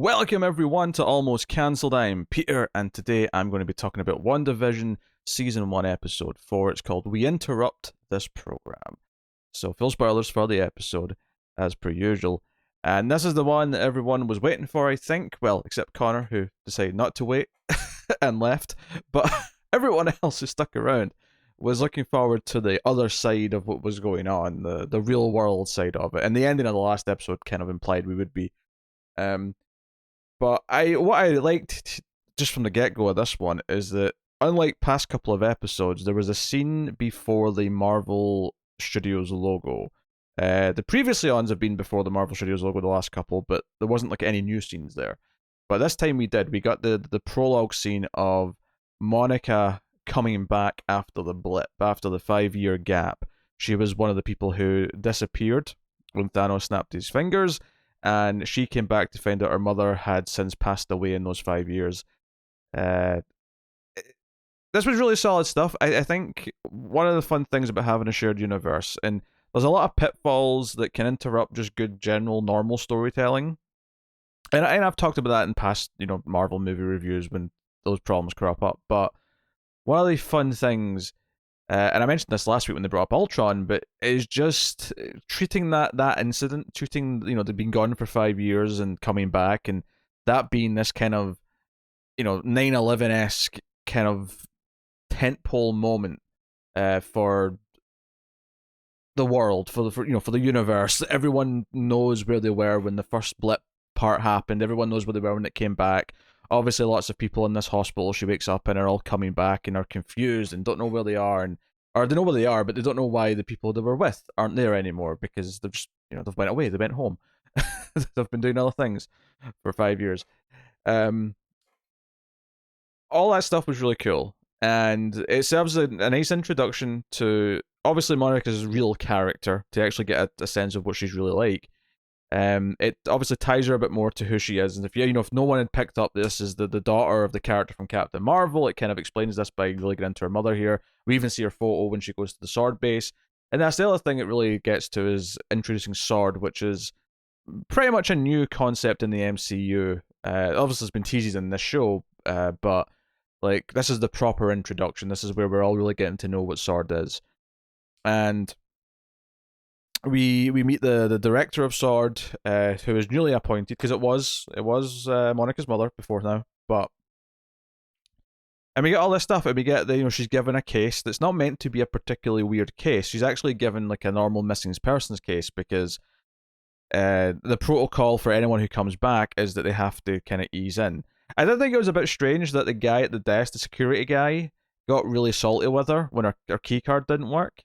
Welcome everyone to Almost Cancelled. I'm Peter, and today I'm going to be talking about WandaVision Season 1 Episode 4. It's called We Interrupt This Program. So, full spoilers for the episode, as per usual. And this is the one that everyone was waiting for, I think. Well, except Connor, who decided not to wait and left. But everyone else who stuck around was looking forward to the other side of what was going on, the real world side of it. And the ending of the last episode kind of implied we would be. But what I liked just from the get-go of this one is that, unlike past couple of episodes, there was a scene before the Marvel Studios logo. The previously ons have been before the Marvel Studios logo, the last couple, but there wasn't like any new scenes there. But this time we did. We got the prologue scene of Monica coming back after the blip, after the 5-year gap. She was one of the people who disappeared when Thanos snapped his fingers, and she came back to find out her mother had since passed away in those 5 years. This was really solid stuff. I think one of the fun things about having a shared universe, and there's a lot of pitfalls that can interrupt just good general normal storytelling. And I've talked about that in past, Marvel movie reviews when those problems crop up. But one of the fun things, and I mentioned this last week when they brought up Ultron, but is just treating that incident, treating, they've been gone for 5 years and coming back, and that being this kind of, 9/11-esque kind of tentpole moment for the world, for the universe. Everyone knows where they were when the first blip part happened. Everyone knows where they were when it came back. Obviously, lots of people in this hospital she wakes up and are all coming back and are confused and don't know where they are, or they know where they are, but they don't know why the people they were with aren't there anymore, because they've just, they've went away, they went home. They've been doing other things for 5 years. All that stuff was really cool, and it serves a nice introduction to, obviously, Monica's real character, to actually get a sense of what she's really like. It obviously ties her a bit more to who she is, and if no one had picked up this as the daughter of the character from Captain Marvel, it kind of explains this by really getting into her mother here. We even see her photo when she goes to the Sword base, and that's the other thing it really gets to, is introducing Sword, which is pretty much a new concept in the MCU. Obviously, it's been teased in this show, but like, this is the proper introduction. This is where we're all really getting to know what Sword is, and we meet the director of Sword, who is newly appointed, because it was Monica's mother before now, and we get all this stuff, and we get she's given a case that's not meant to be a particularly weird case. She's actually given like a normal missing persons case, because the protocol for anyone who comes back is that they have to kind of ease in. I did think it was a bit strange that the guy at the desk, the security guy, got really salty with her when her key card didn't work.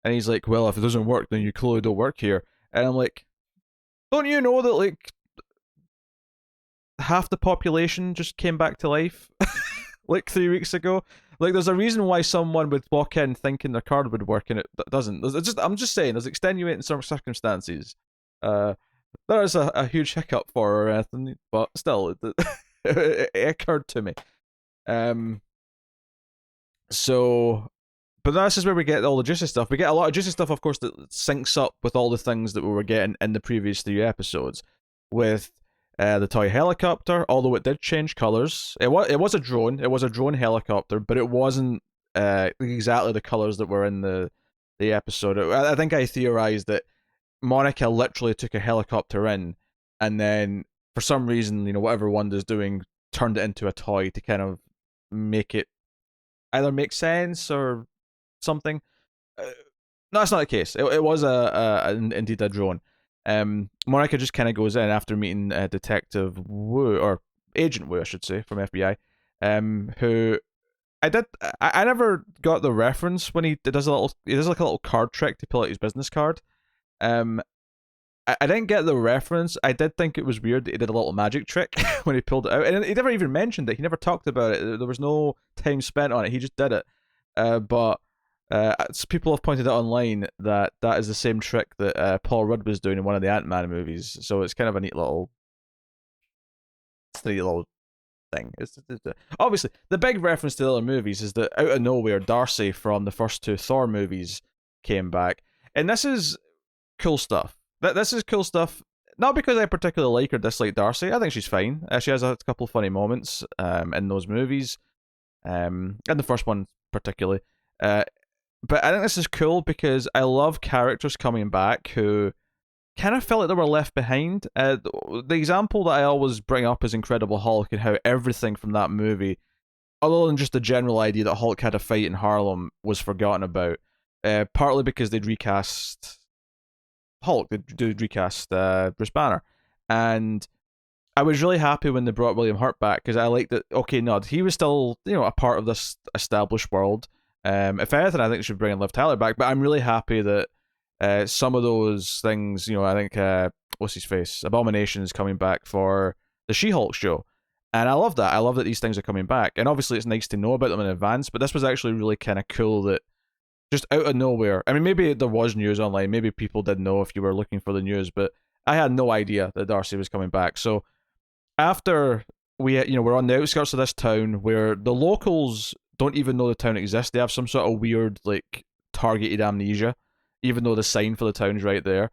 And he's like, well, if it doesn't work, then you clearly don't work here. And I'm like, don't you know that, like, half the population just came back to life like 3 weeks ago? Like, there's a reason why someone would walk in thinking their card would work and it doesn't. I'm just saying, there's extenuating some circumstances. There is a huge hiccup for her or anything, but still, it occurred to me. But this is where we get all the juicy stuff. We get a lot of juicy stuff, of course, that syncs up with all the things that we were getting in the previous 3 episodes. With the toy helicopter, although it did change colours. It was a drone. It was a drone helicopter, but it wasn't exactly the colours that were in the episode. I think I theorised that Monica literally took a helicopter in, and then for some reason, whatever Wanda's doing, turned it into a toy to kind of make it either make sense or something. No, that's not the case. It was indeed a drone. Monica just kind of goes in after meeting Detective Wu, or Agent Wu, I should say, from FBI, who I never got the reference when he does like a little card trick to pull out his business card. I didn't get the reference. I did think it was weird that he did a little magic trick when he pulled it out, and he never even mentioned it. He never talked about it. There was no time spent on it. He just did it. But people have pointed out online that is the same trick that Paul Rudd was doing in one of the Ant-Man movies. So it's kind of a neat little thing. It's obviously, the big reference to the other movies is that out of nowhere, Darcy from the first 2 Thor movies came back, and this is cool stuff. This is cool stuff not because I particularly like or dislike Darcy. I think she's fine. She has a couple of funny moments in those movies, and the first one particularly. Uh, but I think this is cool because I love characters coming back who kind of felt like they were left behind. The example that I always bring up is Incredible Hulk and how everything from that movie, other than just the general idea that Hulk had a fight in Harlem, was forgotten about. Partly because they'd recast Hulk, they'd recast Bruce Banner, and I was really happy when they brought William Hurt back because I liked that. Okay, no, he was still a part of this established world. If anything, I think they should bring Liv Tyler back. But I'm really happy that some of those things, I think what's his face, Abomination is coming back for the She-Hulk show, and I love that. I love that these things are coming back, and obviously it's nice to know about them in advance. But this was actually really kind of cool that just out of nowhere. I mean, maybe there was news online. Maybe people did know if you were looking for the news, but I had no idea that Darcy was coming back. So after we're on the outskirts of this town where the locals don't even know the town exists. They have some sort of weird like targeted amnesia, even though the sign for the town's right there.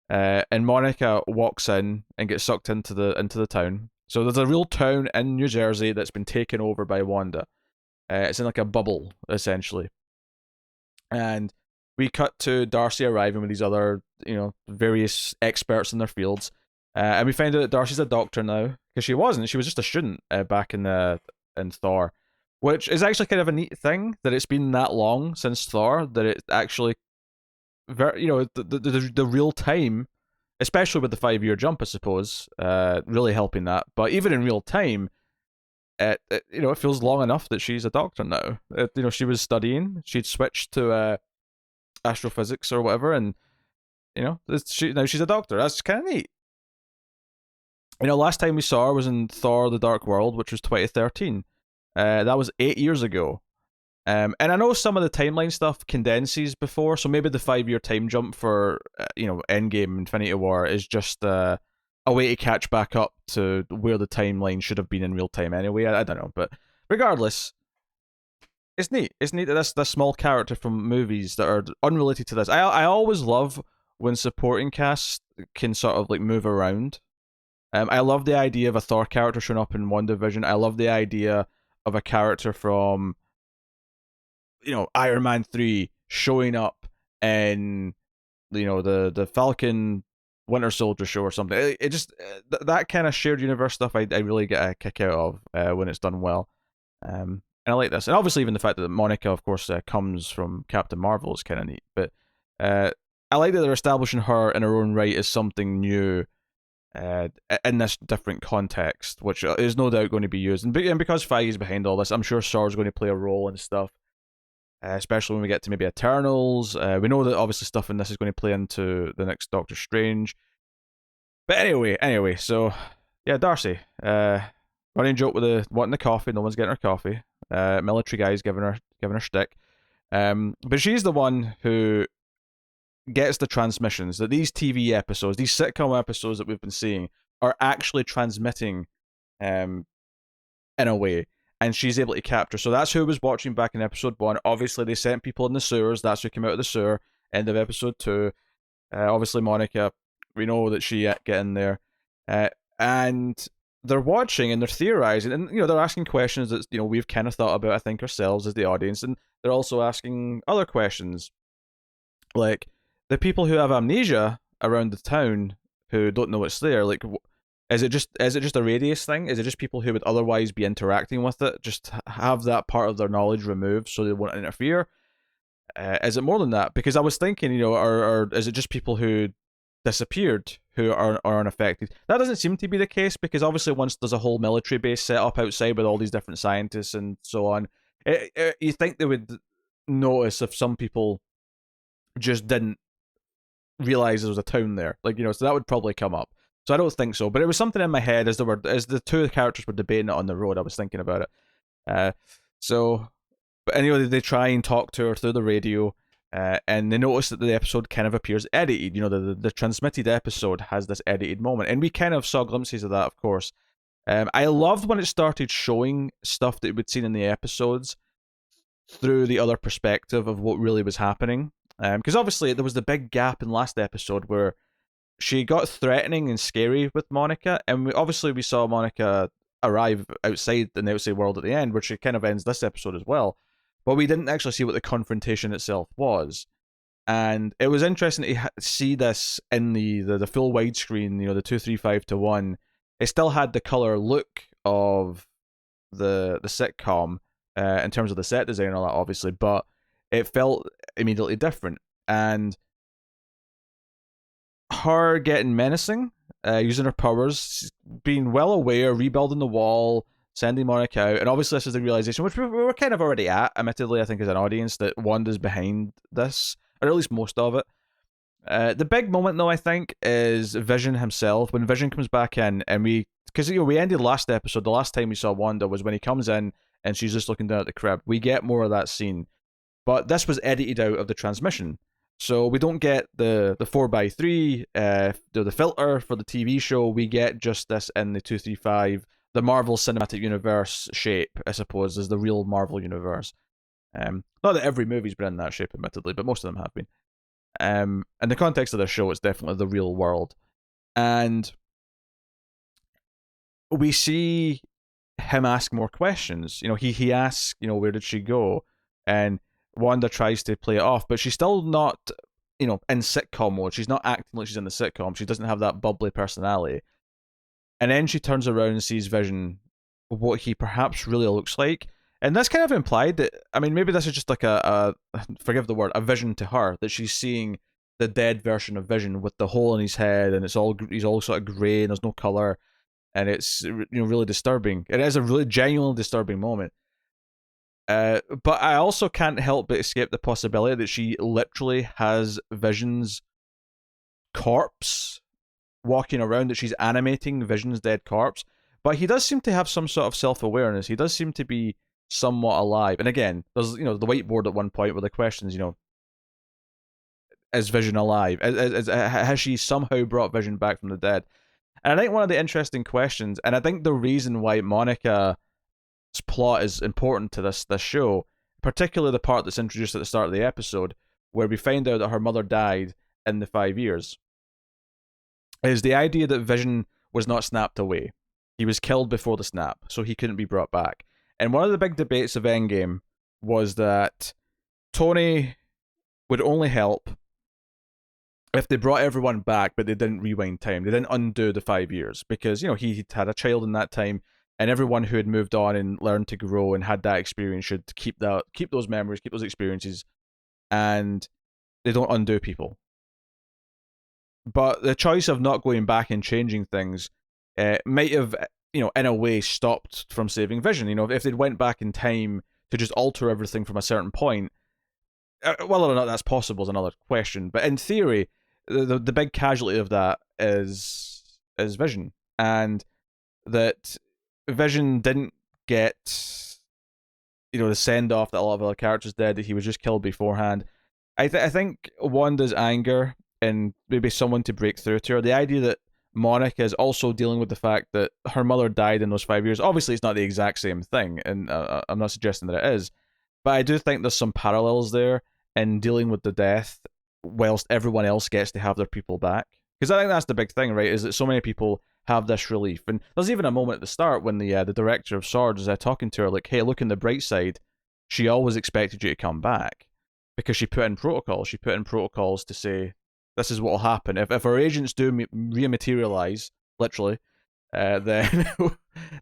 And Monica walks in and gets sucked into the town. So there's a real town in New Jersey that's been taken over by Wanda. It's in like a bubble essentially, and we cut to Darcy arriving with these other various experts in their fields. And we find out that Darcy's a doctor now because she wasn't. She was just a student back in Thor, which is actually kind of a neat thing that it's been that long since Thor that it actually, the real time, especially with the 5-year jump, I suppose, really helping that. But even in real time, it feels long enough that she's a doctor now. She was studying. She'd switched to astrophysics or whatever, and now she's a doctor. That's kind of neat. Last time we saw her was in Thor: The Dark World, which was 2013. That was 8 years ago. And I know some of the timeline stuff condenses before, so maybe the 5-year time jump for Endgame, Infinity War is just a way to catch back up to where the timeline should have been in real time anyway. I don't know, but regardless, it's neat. It's neat that this small character from movies that are unrelated to this. I always love when supporting cast can sort of like move around. I love the idea of a Thor character showing up in WandaVision. I love the idea of a character from, Iron Man 3 showing up in, the Falcon Winter Soldier show or something. It just, that kind of shared universe stuff I really get a kick out of when it's done well. And I like this. And obviously even the fact that Monica, of course, comes from Captain Marvel is kind of neat. But I like that they're establishing her in her own right as something new in this different context, which is no doubt going to be used. And because Feige's behind all this, I'm sure Sword's going to play a role and stuff, especially when we get to maybe Eternals. We know that obviously stuff in this is going to play into the next Doctor Strange. But anyway, so yeah, Darcy. Running joke with wanting the coffee, no one's getting her coffee. Military guy's giving her shtick. But she's the one who gets the transmissions that these TV episodes, these sitcom episodes that we've been seeing, are actually transmitting in a way, and she's able to capture. So that's who was watching back in episode 1. Obviously, they sent people in the sewers. That's who came out of the sewer. End of episode 2. Obviously, Monica, we know that she get in there. And they're watching and they're theorizing, and they're asking questions that we've kind of thought about, I think, ourselves as the audience, and they're also asking other questions, like the people who have amnesia around the town who don't know it's there. Like, is it just a radius thing? Is it just people who would otherwise be interacting with it just have that part of their knowledge removed so they won't interfere? Is it more than that? Because I was thinking, or is it just people who disappeared who are unaffected? That doesn't seem to be the case, because obviously once there's a whole military base set up outside with all these different scientists and so on, you think they would notice if some people just didn't realize there was a town there, so that would probably come up. So I don't think so, but it was something in my head as the two characters were debating it on the road. I was thinking about it. But anyway, they try and talk to her through the radio, and they notice that the episode kind of appears edited. The transmitted episode has this edited moment, and we kind of saw glimpses of that, of course. I loved when it started showing stuff that we'd seen in the episodes through the other perspective of what really was happening. Because obviously there was the big gap in last episode where she got threatening and scary with Monica, and we saw Monica arrive outside in the outside world at the end, which she kind of ends this episode as well. But we didn't actually see what the confrontation itself was. And it was interesting to see this in the full widescreen, the 235:1. It still had the color look of the sitcom in terms of the set design and all that, obviously, but it felt immediately different. And her getting menacing, using her powers, being well aware, rebuilding the wall, sending Monica out, and obviously this is the realization, which we were kind of already at, admittedly, I think, as an audience, that Wanda's behind this, or at least most of it. The big moment, though, I think, is Vision himself. When Vision comes back in, and because we ended last episode, the last time we saw Wanda was when he comes in and she's just looking down at the crib. We get more of that scene, but this was edited out of the transmission. So we don't get the 4x3, the filter for the TV show. We get just this in the 235, the Marvel Cinematic Universe shape, I suppose, is the real Marvel Universe. Not that every movie's been in that shape, admittedly, but most of them have been. In the context of this show, it's definitely the real world. And we see him ask more questions. He asks, where did she go? And Wanda tries to play it off, but she's still not, in sitcom mode. She's not acting like she's in the sitcom. She doesn't have that bubbly personality. And then she turns around and sees Vision, what he perhaps really looks like. And that's kind of implied that, maybe this is just like forgive the word, a vision to her, that she's seeing the dead version of Vision with the hole in his head, and he's all sort of grey and there's no colour, and it's really disturbing. It is a really genuinely disturbing moment. But I also can't help but escape the possibility that she literally has Vision's corpse walking around, that she's animating Vision's dead corpse. But he does seem to have some sort of self-awareness. He does seem to be somewhat alive. And again, there's the whiteboard at one point where the questions, is Vision alive? Has she somehow brought Vision back from the dead? And I think one of the interesting questions, and I think the reason why Monica's plot is important to this show, particularly the part that's introduced at the start of the episode, where we find out that her mother died in the 5 years, is the idea that Vision was not snapped away. He was killed before the snap, so he couldn't be brought back. And one of the big debates of Endgame was that Tony would only help if they brought everyone back, but they didn't rewind time. They didn't undo the 5 years, because, he had a child in that time, and everyone who had moved on and learned to grow and had that experience should keep those memories, keep those experiences, and they don't undo people. But the choice of not going back and changing things might have, in a way, stopped from saving Vision. If they'd went back in time to just alter everything from a certain point, whether or not that's possible is another question. But in theory, the big casualty of that is Vision, and that Vision didn't get the send off that a lot of other characters did, that he was just killed beforehand. I think Wanda's anger and maybe someone to break through to her, the idea that Monica is also dealing with the fact that her mother died in those 5 years. Obviously, it's not the exact same thing, and I'm not suggesting that it is, but I do think there's some parallels there in dealing with the death whilst everyone else gets to have their people back. Because I think that's the big thing, right, is that so many people have this relief. And there's even a moment at the start when the director of Swords is talking to her, like, hey, look on the bright side, she always expected you to come back, because she put in protocols. She put in protocols to say, this is what will happen. If our agents do rematerialize, literally, then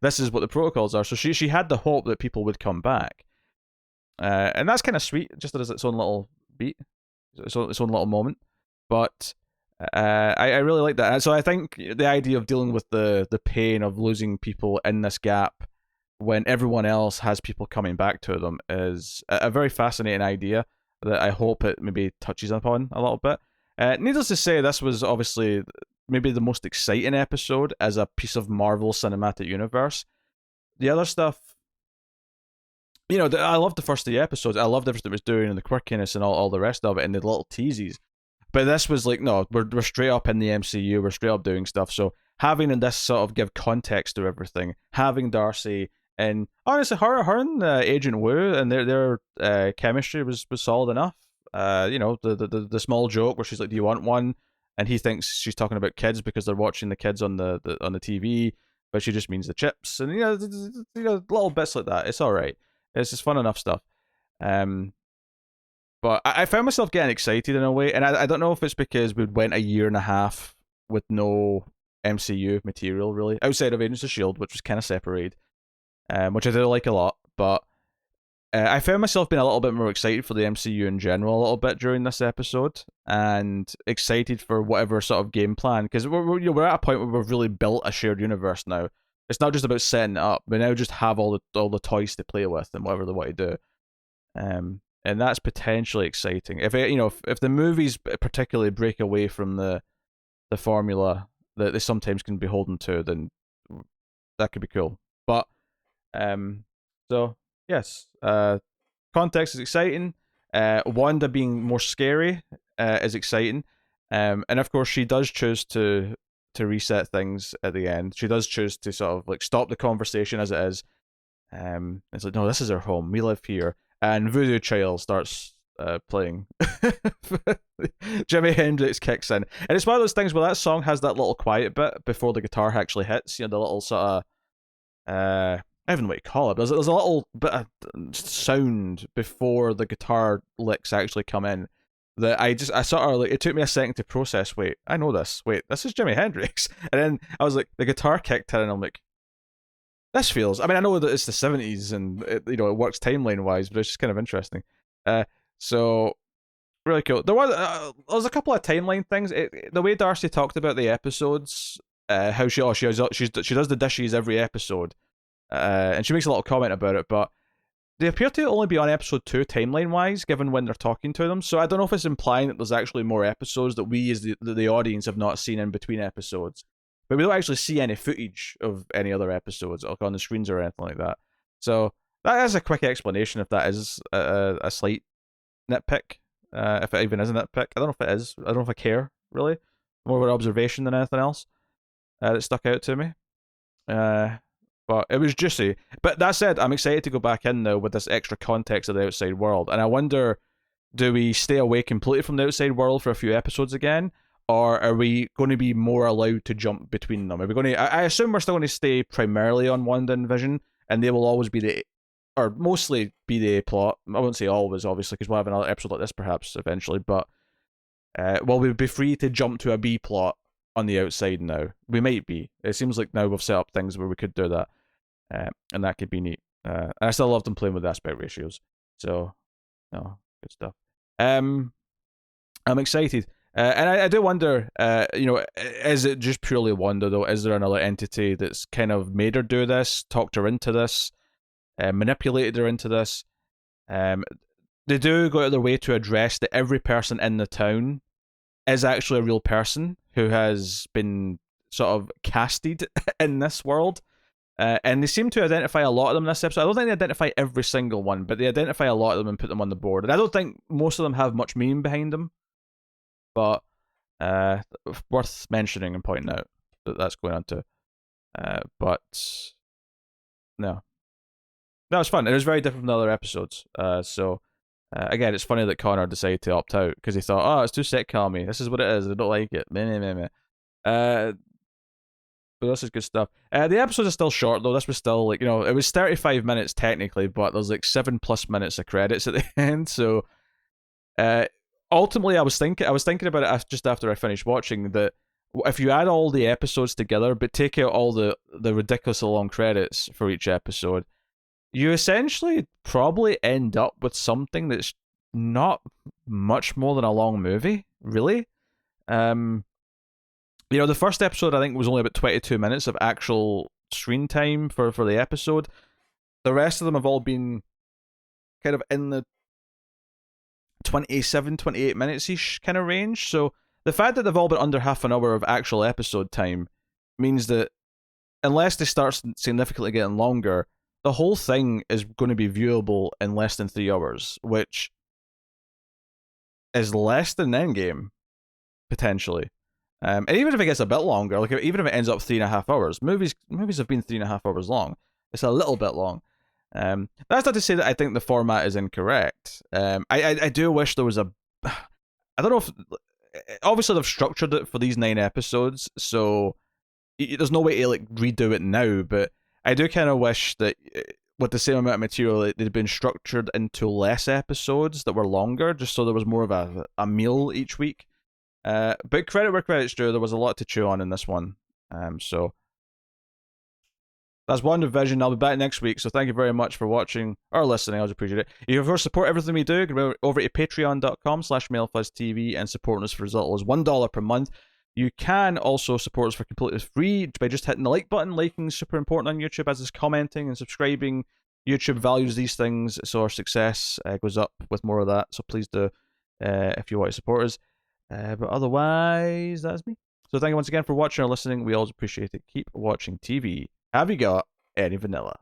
this is what the protocols are. So she had the hope that people would come back. And that's kind of sweet, just as its own little beat, its own little moment. But I really like that. So I think the idea of dealing with the pain of losing people in this gap when everyone else has people coming back to them is a very fascinating idea that I hope it maybe touches upon a little bit. Needless to say, this was obviously maybe the most exciting episode as a piece of Marvel Cinematic Universe. The other stuff, I loved the first 3 episodes. I loved everything it was doing and the quirkiness and all the rest of it and the little teases. But this was like, no, we're straight up in the MCU. We're straight up doing stuff. So having this sort of give context to everything, having Darcy, and honestly, her and Agent Wu and their chemistry was solid enough. The small joke where she's like, "Do you want one?" and he thinks she's talking about kids because they're watching the kids on the TV, but she just means the chips, and little bits like that. It's all right. It's just fun enough stuff. But I found myself getting excited in a way, and I don't know if it's because we went a year and a half with no MCU material really outside of Agents of Shield, which was kind of separated, which I do like a lot. But I found myself being a little bit more excited for the MCU in general a little bit during this episode, and excited for whatever sort of game plan, because we're at a point where we've really built a shared universe now. It's not just about setting it up. We now just have all the toys to play with and whatever they want to do. And that's potentially exciting. If if the movies particularly break away from the formula that they sometimes can be beholden to, then that could be cool. But so yes, context is exciting. Wanda being more scary is exciting. And of course she does choose to reset things at the end. She does choose to sort of like stop the conversation as it is. It's like, no, this is our home. We live here. And Voodoo Child starts playing. Jimi Hendrix kicks in. And it's one of those things where that song has that little quiet bit before the guitar actually hits. The little sort of I don't even know what you call it. There's a little bit of sound before the guitar licks actually come in that I sort of like, it took me a second to process. Wait, I know this. Wait, this is Jimi Hendrix. And then I was like, the guitar kicked in, and I'm like, this feels. I mean, I know that it's the 70s and it works timeline wise, but it's just kind of interesting. So really cool. There was a couple of timeline things. The way Darcy talked about the episodes, how she does the dishes every episode, and she makes a little comment about it, but they appear to only be on episode 2 timeline wise, given when they're talking to them. So I don't know if it's implying that there's actually more episodes that we as the audience have not seen in between episodes. But we don't actually see any footage of any other episodes like on the screens or anything like that. So that is a quick explanation if that is a slight nitpick. If it even is a nitpick. I don't know if it is. I don't know if I care, really. More of an observation than anything else that stuck out to me. But it was juicy. But that said, I'm excited to go back in now with this extra context of the outside world. And I wonder, do we stay away completely from the outside world for a few episodes again? Or are we going to be more allowed to jump between them? Are we going to? I assume we're still going to stay primarily on Wanda and Vision, and they will always be or mostly be the A plot. I wouldn't say always, obviously, because we'll have another episode like this perhaps eventually. But will we be free to jump to a B plot on the outside now? We might be. It seems like now we've set up things where we could do that, and that could be neat. And I still love them playing with aspect ratios. So, no, good stuff. I'm excited. And I do wonder, is it just purely Wanda, though? Is there another entity that's kind of made her do this, talked her into this, manipulated her into this? They do go out of their way to address that every person in the town is actually a real person who has been sort of casted in this world. And they seem to identify a lot of them in this episode. I don't think they identify every single one, but they identify a lot of them and put them on the board. And I don't think most of them have much meaning behind them. But worth mentioning and pointing out that that's going on too. But no, that was fun. It was very different from the other episodes. So again, it's funny that Connor decided to opt out because he thought, "Oh, it's too sitcom-y. This is what it is. I don't like it." But this is good stuff. The episodes are still short though. This was still like, it was 35 minutes technically, but there's like 7+ minutes of credits at the end. So ultimately, I was thinking about it just after I finished watching that if you add all the episodes together, but take out all the ridiculously long credits for each episode, you essentially probably end up with something that's not much more than a long movie, really. The first episode I think was only about 22 minutes of actual screen time for the episode. The rest of them have all been kind of in the 27, 28 minutes-ish kind of range. So the fact that they've all been under half an hour of actual episode time means that unless they start significantly getting longer, the whole thing is going to be viewable in less than 3 hours, which is less than Endgame, potentially. And even if it gets a bit longer, like even if it ends up 3.5 hours, movies have been 3.5 hours long. It's a little bit long. That's not to say that I think the format is incorrect. I do wish there was I don't know if obviously they've structured it for these 9 episodes, so there's no way to like redo it now. But I do kind of wish that with the same amount of material, they'd been structured into less episodes that were longer, just so there was more of a meal each week. But credit where credit's due, there was a lot to chew on in this one. So that's WandaVision. I'll be back next week, so thank you very much for watching or listening. I always appreciate it. If you, of course, support everything we do, go over to patreon.com/MailFuzzTV and support us for as little as $1 per month. You can also support us for completely free by just hitting the like button. Liking is super important on YouTube, as is commenting and subscribing. YouTube values these things, so our success goes up with more of that. So please do if you want to support us. But otherwise, that's me. So thank you once again for watching or listening. We always appreciate it. Keep watching TV. Have you got any vanilla?